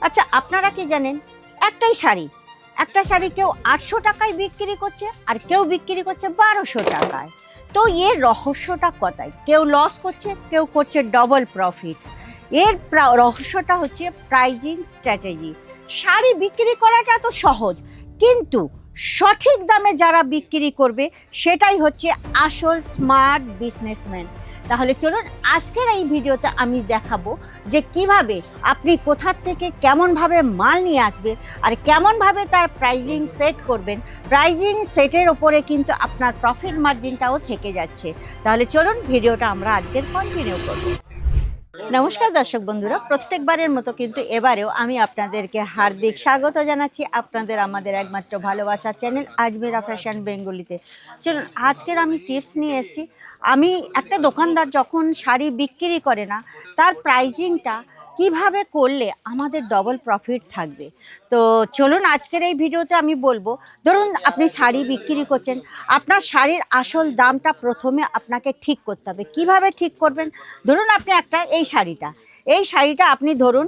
আচ্ছা, আপনারা কি জানেন একটা শাড়ি কেউ 800 টাকায় বিক্রি করছে আর কেউ বিক্রি করছে 1200 টাকায়। তো এর রহস্যটা কোথায়? কেউ লস করছে, কেউ করছে ডবল প্রফিট। এর রহস্যটা হচ্ছে প্রাইজিং স্ট্র্যাটেজি। শাড়ি বিক্রি করাটা তো সহজ, কিন্তু সঠিক দামে যারা বিক্রি করবে সেটাই হচ্ছে আসল স্মার্ট বিজনেসম্যান। তাহলে চলুন আজকের এই ভিডিওতে আমি দেখাবো যে কিভাবে আপনি কোথা থেকে কেমনভাবে মাল নিয়ে আসবে আর কেমনভাবে তার প্রাইজিং সেট করবেন। প্রাইজিং সেটের ওপরে কিন্তু আপনার প্রফিট মার্জিনটাও থেকে যাচ্ছে। তাহলে চলুন ভিডিওটা আমরা আজকের কন্টিনিউ করব। নমস্কার দর্শক বন্ধুরা, প্রত্যেকবারের মতো কিন্তু এবারেও আমি আপনাদেরকে হার্দিক স্বাগত জানাচ্ছি আপনাদের আমাদের একমাত্র ভালোবাসার চ্যানেল আজমেরা ফ্যাশন বেঙ্গলিতে। চলুন আজকের আমি টিপস নিয়ে এসেছি। আমি একটা দোকানদার যখন শাড়ি বিক্রি করে না, তার প্রাইজিংটা কিভাবে করলে আমাদের ডবল প্রফিট থাকবে। তো চলুন আজকের এই ভিডিওতে আমি বলবো, ধরুন আপনি শাড়ি বিক্রি করছেন, আপনার শাড়ির আসল দামটা প্রথমে আপনাকে ঠিক করতে হবে। কিভাবে ঠিক করবেন? ধরুন আপনি এই শাড়িটা আপনি ধরুন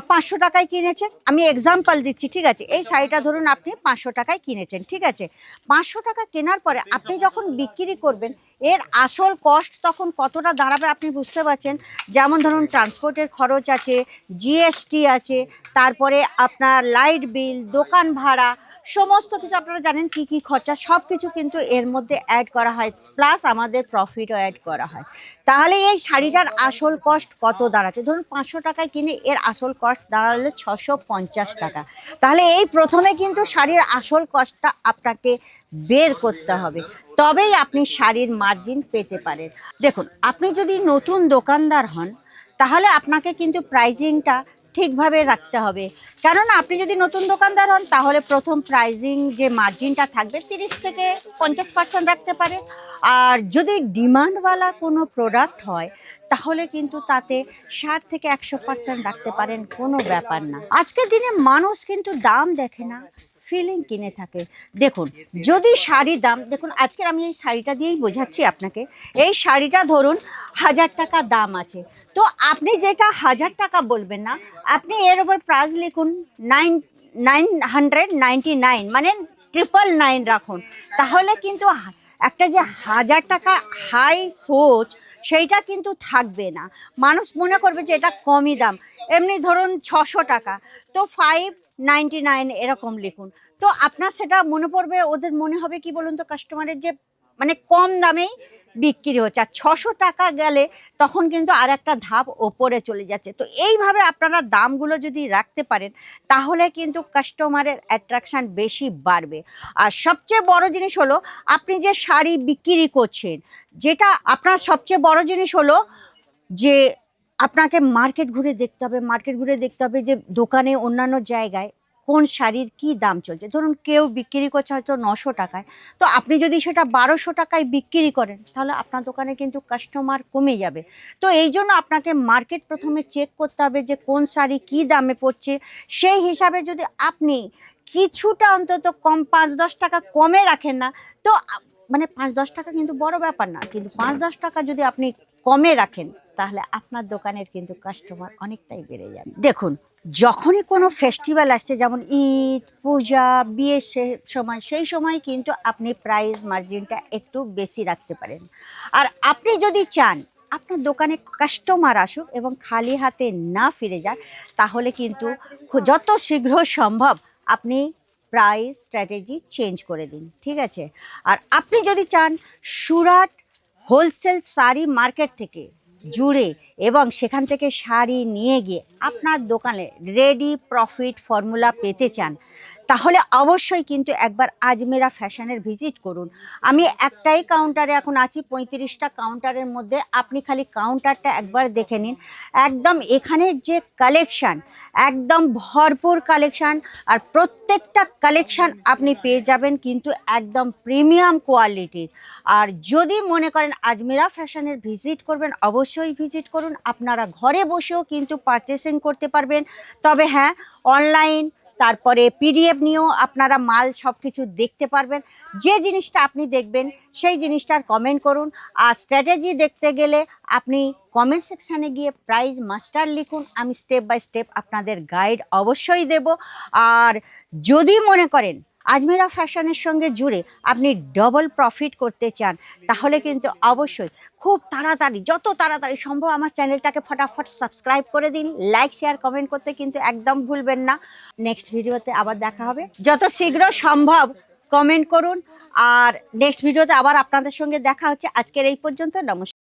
500 টাকায় কিনেছেন। আমি এক্সাম্পল দিচ্ছি, ঠিক আছে? এই শাড়িটা ধরুন আপনি 500 টাকায় কিনেছেন, ঠিক আছে? 500 টাকা কেনার পরে আপনি যখন বিক্রি করবেন, এর আসল কস্ট তখন কতটা দাঁড়াবে আপনি বুঝতে পারছেন। যেমন ধরুন ট্রান্সপোর্টের খরচ আছে, জিএসটি আছে, তারপরে আপনার লাইট বিল, দোকান ভাড়া, সমস্ত কিছু আপনারা জানেন কি কি খরচা, সব কিছু কিন্তু এর মধ্যে অ্যাড করা হয়, প্লাস আমাদের প্রফিটও অ্যাড করা হয়। তাহলে এই শাড়িটার আসল কস্ট কত দাঁড়াচ্ছে? ধরুন 500 টাকায় কিনে এর আসল কস্ট দাঁড়ালো 650 টাকা। তাহলে এই প্রথমে কিন্তু শাড়ির আসল কস্টটা আপনাকে বের করতে হবে, তবেই আপনি শাড়ির মার্জিন পেতে পারেন। দেখুন, আপনি যদি নতুন দোকানদার হন তাহলে আপনাকে কিন্তু প্রাইজিংটা ঠিকভাবে রাখতে হবে। কেননা আপনি যদি নতুন দোকানদার হন তাহলে প্রথম প্রাইজিং যে মার্জিনটা থাকবে 30 থেকে 50% রাখতে পারেন। আর যদি ডিমান্ডওয়ালা কোনো প্রোডাক্ট হয় তাহলে কিন্তু তাতে 60 থেকে 100% রাখতে পারেন, কোনো ব্যাপার না। আজকের দিনে মানুষ কিন্তু দাম দেখে না, ফিলিং কিনে থাকে। দেখুন, যদি শাড়ির দাম দেখুন, আজকের আমি এই শাড়িটা দিয়েই বোঝাচ্ছি আপনাকে। এই শাড়িটা ধরুন 1000 টাকা দাম আছে, তো আপনি যেটা 1000 টাকা বলবেন না, আপনি এর উপর প্রাইস লিখুন 999, মানে 999 রাখুন। তাহলে কিন্তু একটা যে 1000 টাকা হাই সোচ সেইটা কিন্তু থাকবে না। মানুষ মনে করবে যে এটা কমই দাম। এমনি ধরুন 600 টাকা, তো 599 এরকম লিখুন। তো আপনার সেটা মনে পড়বে, ওদের মনে হবে কি বলুন তো, কাস্টমারের যে মানে কম দামেই বিক্রি হচ্ছে। আর 600 টাকা গেলে তখন কিন্তু আর একটা ধাপ ওপরে চলে যাচ্ছে। তো এইভাবে আপনারা দামগুলো যদি রাখতে পারেন তাহলে কিন্তু কাস্টমারের অ্যাট্রাকশান বেশি বাড়বে। আর সবচেয়ে বড় জিনিস হলো, আপনি যে শাড়ি বিক্রি করছেন, যেটা আপনার সবচেয়ে বড় জিনিস হলো যে আপনাকে মার্কেট ঘুরে দেখতে হবে যে দোকানে অন্যান্য জায়গায় কোন শাড়ির কি দাম চলছে। ধরুন কেউ বিক্রি করছে হয়তো 900 টাকায়, তো আপনি যদি সেটা 1200 টাকায় বিক্রি করেন তাহলে আপনার দোকানে কিন্তু কাস্টমার কমে যাবে। তো এই জন্য আপনাকে মার্কেট প্রথমে চেক করতে হবে যে কোন শাড়ি কি দামে পড়ছে। সেই হিসাবে যদি আপনি কিছুটা অন্তত কম 5-10 টাকা কমে রাখেন না, তো মানে 5-10 টাকা কিন্তু বড় ব্যাপার না, কিন্তু 5-10 টাকা যদি আপনি কমে রাখেন তাহলে আপনার দোকানের কিন্তু কাস্টমার অনেকটাই বেড়ে যাবে। দেখুন, যখনই কোনো ফেস্টিভ্যাল আসছে, যেমন ঈদ, পূজা, বিয়ের সময়, সেই সময় কিন্তু আপনি প্রাইস মার্জিনটা একটু বেশি রাখতে পারেন। আর আপনি যদি চান আপনার দোকানে কাস্টমার আসুক এবং খালি হাতে না ফিরে যাক, তাহলে কিন্তু যত শীঘ্র সম্ভব আপনি প্রাইস স্ট্র্যাটেজি চেঞ্জ করে দিন, ঠিক আছে? আর আপনি যদি চান সুরাট হোলসেল শাড়ি মার্কেট থেকে জুড়ে এবং সেখান থেকে শাড়ি নিয়ে গিয়ে আপনার দোকানে রেডি প্রফিট ফর্মুলা পেতে চান, তাহলে অবশ্যই কিন্তু একবার আজমেরা ফ্যাশনের ভিজিট করুন। আমি একটাই কাউন্টারে এখন আছি, 35টা কাউন্টারের মধ্যে আপনি খালি কাউন্টারটা একবার দেখে নিন। একদম এখানে যে কালেকশান, একদম ভরপুর কালেকশান, আর প্রত্যেকটা কালেকশান আপনি পেয়ে যাবেন কিন্তু একদম প্রিমিয়াম কোয়ালিটির। আর যদি মনে করেন আজমেরা ফ্যাশনের ভিজিট করবেন, অবশ্যই ভিজিট করুন। আপনারা ঘরে বসেও কিন্তু পারচেসিং করতে পারবেন। তবে হ্যাঁ, অনলাইন তারপরে পিডিএফ নিয়েও আপনারা মাল সব কিছু দেখতে পারবেন। যে জিনিসটা আপনি দেখবেন সেই জিনিসটার কমেন্ট করুন। আর স্ট্র্যাটেজি দেখতে গেলে আপনি কমেন্ট সেকশানে গিয়ে প্রাইস মাস্টার লিখুন, আমি স্টেপ বাই স্টেপ আপনাদের গাইড অবশ্যই দেব। আর যদি মনে করেন আজমেরা ফ্যাশনের সঙ্গে জুড়ে আপনি ডবল প্রফিট করতে চান, তাহলে কিন্তু অবশ্যই খুব তাড়াতাড়ি, যত তাড়াতাড়ি সম্ভব আমার চ্যানেলটাকে ফটাফট সাবস্ক্রাইব করে দিন। লাইক শেয়ার কমেন্ট করতে কিন্তু একদম ভুলবেন না। নেক্সট ভিডিওতে আবার দেখা হবে, যত শীঘ্র সম্ভব কমেন্ট করুন। আর নেক্সট ভিডিওতে আবার আপনাদের সঙ্গে দেখা হচ্ছে। আজকের এই পর্যন্ত, নমস্কার।